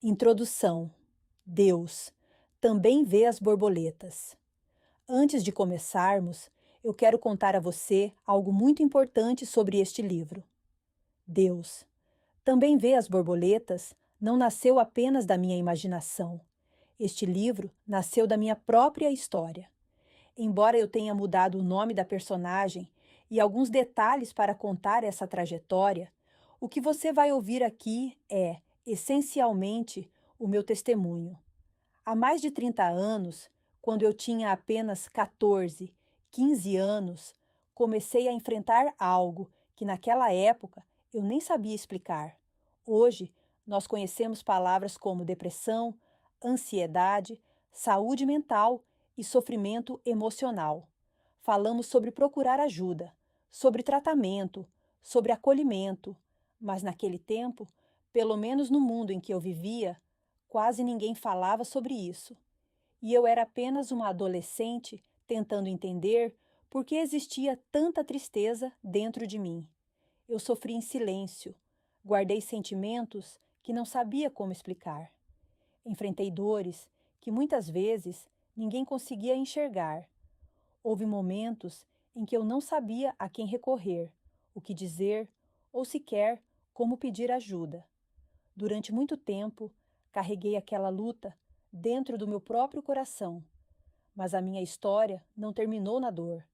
Introdução. Deus também vê as borboletas. Antes de começarmos, eu quero contar a você algo muito importante sobre este livro. Deus também vê as borboletas não nasceu apenas da minha imaginação. Este livro nasceu da minha própria história. Embora eu tenha mudado o nome da personagem e alguns detalhes para contar essa trajetória, o que você vai ouvir aqui é, essencialmente, o meu testemunho. Há mais de 30 anos, quando eu tinha apenas 14, 15 anos, comecei a enfrentar algo que naquela época eu nem sabia explicar. Hoje, nós conhecemos palavras como depressão, ansiedade, saúde mental e sofrimento emocional. Falamos sobre procurar ajuda, sobre tratamento, sobre acolhimento, mas naquele tempo, pelo menos no mundo em que eu vivia, quase ninguém falava sobre isso. E eu era apenas uma adolescente tentando entender por que existia tanta tristeza dentro de mim. Eu sofri em silêncio, guardei sentimentos que não sabia como explicar. Enfrentei dores que muitas vezes ninguém conseguia enxergar. Houve momentos em que eu não sabia a quem recorrer, o que dizer ou sequer como pedir ajuda. Durante muito tempo, carreguei aquela luta dentro do meu próprio coração, mas a minha história não terminou na dor.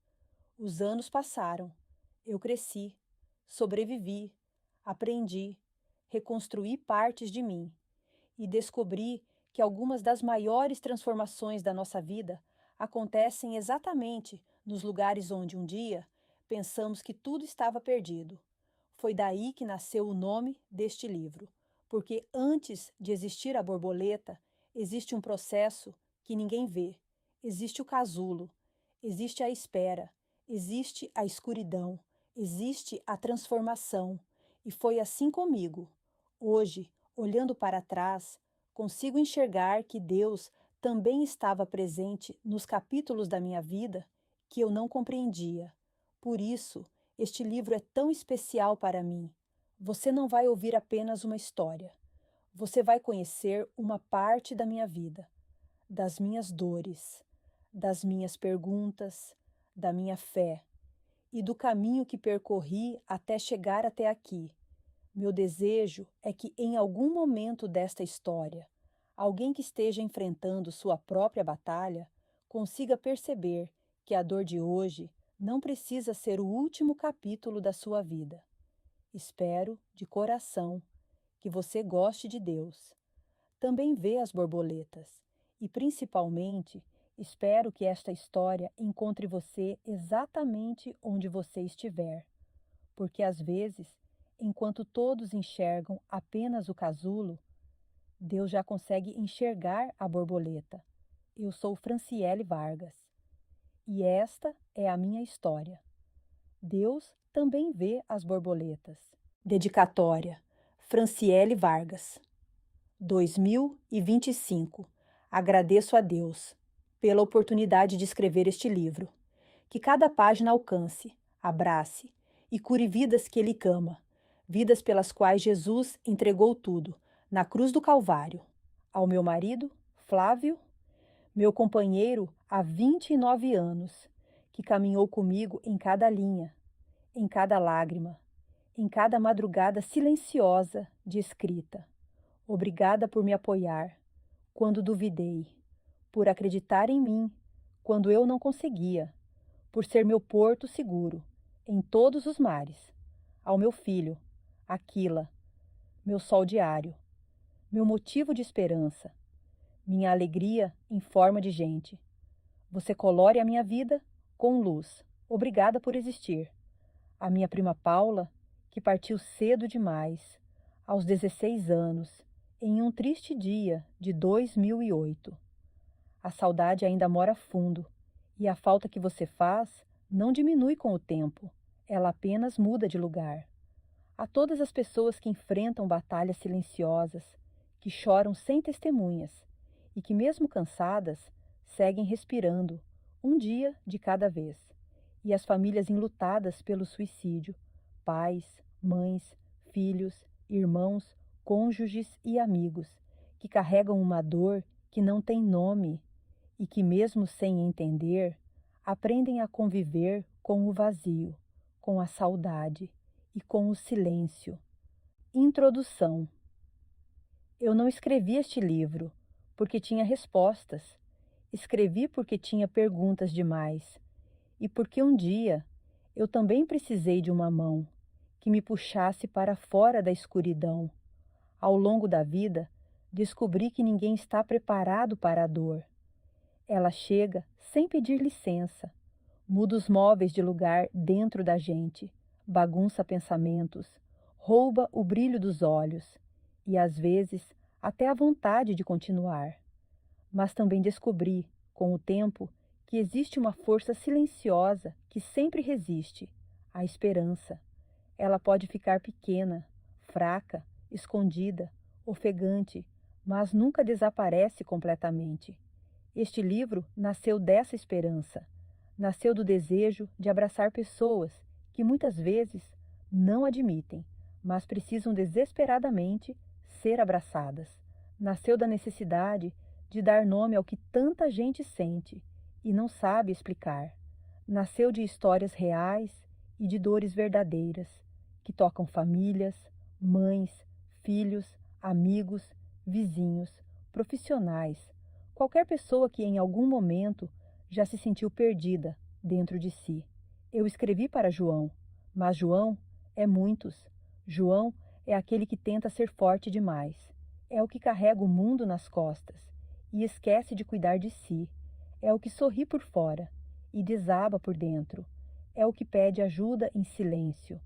Os anos passaram, eu cresci, sobrevivi, aprendi, reconstruí partes de mim e descobri que algumas das maiores transformações da nossa vida acontecem exatamente nos lugares onde um dia pensamos que tudo estava perdido. Foi daí que nasceu o nome deste livro, porque antes de existir a borboleta, existe um processo que ninguém vê. Existe o casulo, existe a espera, existe a escuridão, existe a transformação. E foi assim comigo. Hoje, olhando para trás, consigo enxergar que Deus também estava presente nos capítulos da minha vida que eu não compreendia. Por isso, este livro é tão especial para mim. Você não vai ouvir apenas uma história. Você vai conhecer uma parte da minha vida, das minhas dores, das minhas perguntas, da minha fé e do caminho que percorri até chegar até aqui. Meu desejo é que em algum momento desta história, alguém que esteja enfrentando sua própria batalha consiga perceber que a dor de hoje não precisa ser o último capítulo da sua vida. Espero, de coração, que você goste de Deus. Também vê as borboletas e, principalmente, espero que esta história encontre você exatamente onde você estiver, porque às vezes, enquanto todos enxergam apenas o casulo, Deus já consegue enxergar a borboleta. Eu sou Franciele Vargas e esta é a minha história. Deus também vê as borboletas. Dedicatória: Franciele Vargas. 2025. Agradeço a Deus pela oportunidade de escrever este livro. Que cada página alcance, abrace e cure vidas que Ele ama, vidas pelas quais Jesus entregou tudo, na cruz do Calvário. Ao meu marido, Flávio, meu companheiro há 29 anos, que caminhou comigo em cada linha, em cada lágrima, em cada madrugada silenciosa de escrita. Obrigada por me apoiar quando duvidei, por acreditar em mim quando eu não conseguia, por ser meu porto seguro em todos os mares. Ao meu filho, Aquila, meu sol diário, meu motivo de esperança, minha alegria em forma de gente. Você colore a minha vida com luz. Obrigada por existir. A minha prima Paula, que partiu cedo demais, aos 16 anos, em um triste dia de 2008. A saudade ainda mora fundo, e a falta que você faz não diminui com o tempo, ela apenas muda de lugar. A todas as pessoas que enfrentam batalhas silenciosas, que choram sem testemunhas e que, mesmo cansadas, seguem respirando, um dia de cada vez. E as famílias enlutadas pelo suicídio, pais, mães, filhos, irmãos, cônjuges e amigos, que carregam uma dor que não tem nome e que, mesmo sem entender, aprendem a conviver com o vazio, com a saudade e com o silêncio. Introdução. Eu não escrevi este livro porque tinha respostas. Escrevi porque tinha perguntas demais e porque um dia eu também precisei de uma mão que me puxasse para fora da escuridão. Ao longo da vida, descobri que ninguém está preparado para a dor. Ela chega sem pedir licença, muda os móveis de lugar dentro da gente, bagunça pensamentos, rouba o brilho dos olhos e, às vezes, até a vontade de continuar. Mas também descobri, com o tempo, que existe uma força silenciosa que sempre resiste, a esperança. Ela pode ficar pequena, fraca, escondida, ofegante, mas nunca desaparece completamente. Este livro nasceu dessa esperança. Nasceu do desejo de abraçar pessoas que muitas vezes não admitem, mas precisam desesperadamente ser abraçadas. Nasceu da necessidade de dar nome ao que tanta gente sente e não sabe explicar. Nasceu de histórias reais e de dores verdadeiras, que tocam famílias, mães, filhos, amigos, vizinhos, profissionais, qualquer pessoa que em algum momento já se sentiu perdida dentro de si. Eu escrevi para João, mas João é muitos. João é aquele que tenta ser forte demais. É o que carrega o mundo nas costas e esquece de cuidar de si. É o que sorri por fora e desaba por dentro. É o que pede ajuda em silêncio.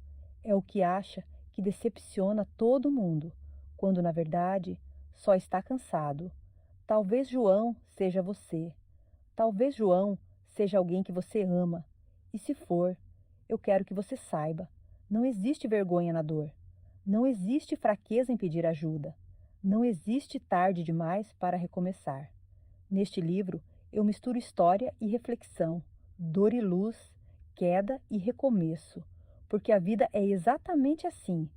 É o que acha que decepciona todo mundo, quando na verdade só está cansado. Talvez João seja você. Talvez João seja alguém que você ama. E se for, eu quero que você saiba: não existe vergonha na dor. Não existe fraqueza em pedir ajuda. Não existe tarde demais para recomeçar. Neste livro, eu misturo história e reflexão, dor e luz, queda e recomeço, porque a vida é exatamente assim,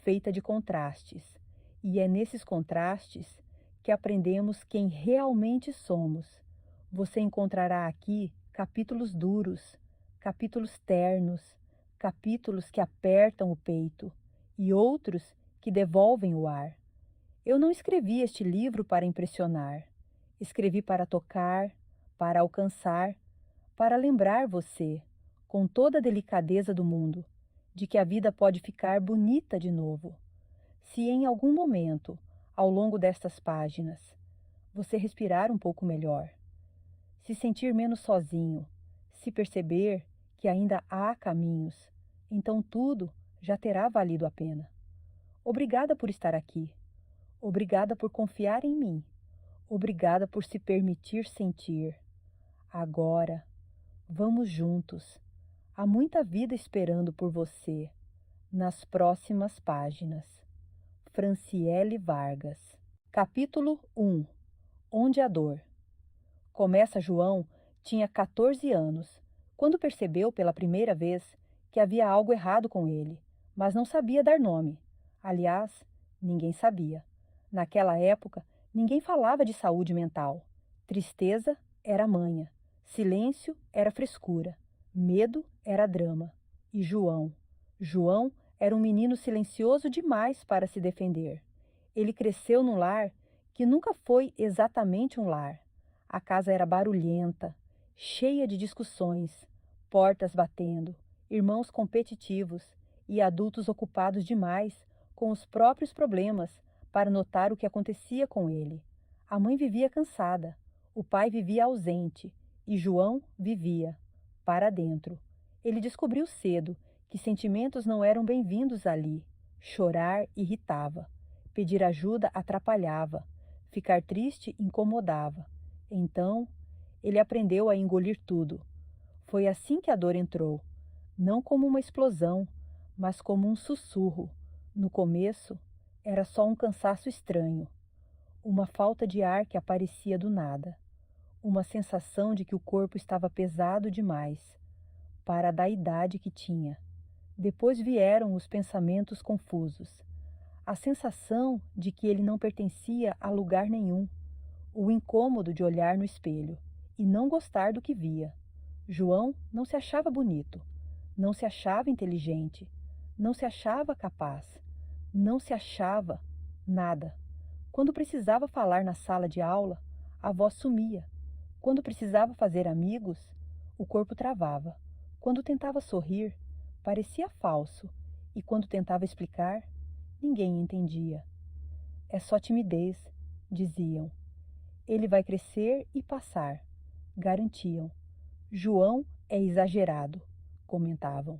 feita de contrastes. E é nesses contrastes que aprendemos quem realmente somos. Você encontrará aqui capítulos duros, capítulos ternos, capítulos que apertam o peito e outros que devolvem o ar. Eu não escrevi este livro para impressionar. Escrevi para tocar, para alcançar, para lembrar você, com toda a delicadeza do mundo, de que a vida pode ficar bonita de novo. Se em algum momento, ao longo destas páginas, você respirar um pouco melhor, se sentir menos sozinho, se perceber que ainda há caminhos, então tudo já terá valido a pena. Obrigada por estar aqui. Obrigada por confiar em mim. Obrigada por se permitir sentir. Agora, vamos juntos. Há muita vida esperando por você nas próximas páginas. Franciele Vargas. Capítulo 1. Onde a dor. Começa João tinha 14 anos, quando percebeu pela primeira vez que havia algo errado com ele, mas não sabia dar nome. Aliás, ninguém sabia. Naquela época, ninguém falava de saúde mental. Tristeza era manha, silêncio era frescura, medo era drama. E João era um menino silencioso demais para se defender. Ele cresceu num lar que nunca foi exatamente um lar. A casa era barulhenta, cheia de discussões, portas batendo, irmãos competitivos e adultos ocupados demais com os próprios problemas para notar o que acontecia com ele. A mãe vivia cansada, o pai vivia ausente e João vivia para dentro. Ele descobriu cedo que sentimentos não eram bem-vindos ali. Chorar irritava, pedir ajuda atrapalhava, ficar triste incomodava. Então, ele aprendeu a engolir tudo. Foi assim que a dor entrou, não como uma explosão, mas como um sussurro. No começo, era só um cansaço estranho, uma falta de ar que aparecia do nada, uma sensação de que o corpo estava pesado demais, para da idade que tinha. Depois vieram os pensamentos confusos. a sensação de que ele não pertencia a lugar nenhum, o incômodo de olhar no espelho e não gostar do que via. João não se achava bonito, não se achava inteligente, não se achava capaz, não se achava nada. Quando precisava falar na sala de aula, a voz sumia. Quando precisava fazer amigos, o corpo travava. Quando tentava sorrir, parecia falso, e quando tentava explicar, ninguém entendia. É só timidez, diziam. Ele vai crescer e passar, garantiam. João é exagerado, comentavam.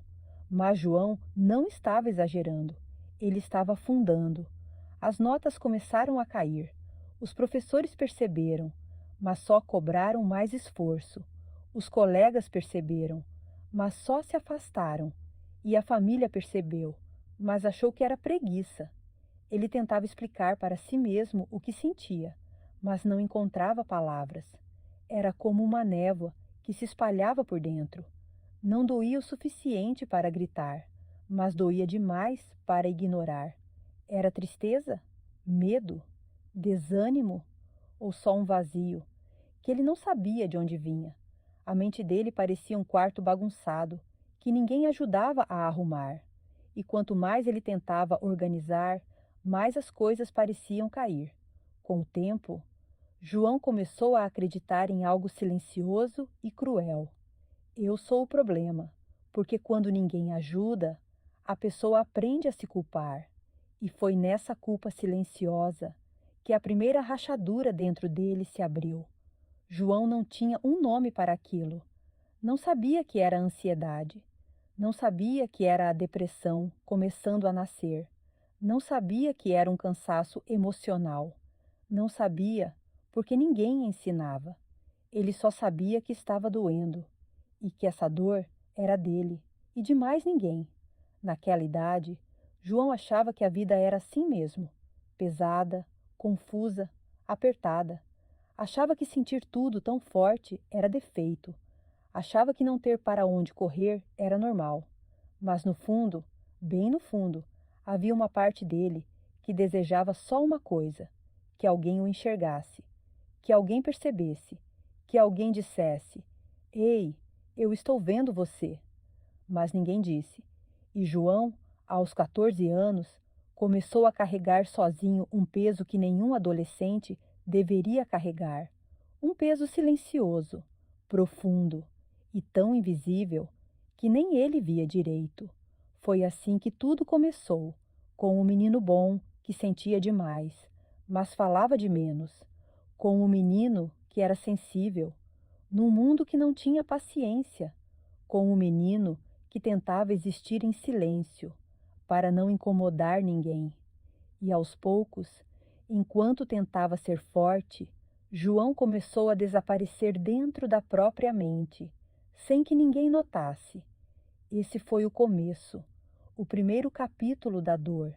Mas João não estava exagerando, ele estava afundando. As notas começaram a cair. Os professores perceberam, mas só cobraram mais esforço. Os colegas perceberam, mas só se afastaram. E a família percebeu, mas achou que era preguiça. Ele tentava explicar para si mesmo o que sentia, mas não encontrava palavras. Era como uma névoa que se espalhava por dentro. Não doía o suficiente para gritar, mas doía demais para ignorar. Era tristeza? Medo? Desânimo? Ou só um vazio, que ele não sabia de onde vinha? A mente dele parecia um quarto bagunçado, que ninguém ajudava a arrumar. E quanto mais ele tentava organizar, mais as coisas pareciam cair. Com o tempo, João começou a acreditar em algo silencioso e cruel. Eu sou o problema, porque quando ninguém ajuda, a pessoa aprende a se culpar. E foi nessa culpa silenciosa que a primeira rachadura dentro dele se abriu. João não tinha um nome para aquilo. Não sabia que era a ansiedade. Não sabia que era a depressão começando a nascer. Não sabia que era um cansaço emocional. Não sabia porque ninguém ensinava. Ele só sabia que estava doendo e que essa dor era dele e de mais ninguém. Naquela idade, João achava que a vida era assim mesmo, pesada, confusa, apertada. Achava que sentir tudo tão forte era defeito. Achava que não ter para onde correr era normal. Mas no fundo, bem no fundo, havia uma parte dele que desejava só uma coisa: que alguém o enxergasse, que alguém percebesse, que alguém dissesse: "Ei, eu estou vendo você." Mas ninguém disse. E João, aos 14 anos, começou a carregar sozinho um peso que nenhum adolescente deveria carregar. Um peso silencioso, profundo e tão invisível que nem ele via direito. Foi assim que tudo começou, com um menino bom que sentia demais, mas falava de menos, com um menino que era sensível, num mundo que não tinha paciência, com um menino que tentava existir em silêncio, para não incomodar ninguém. E aos poucos, enquanto tentava ser forte, João começou a desaparecer dentro da própria mente, sem que ninguém notasse. Esse foi o começo, o primeiro capítulo da dor.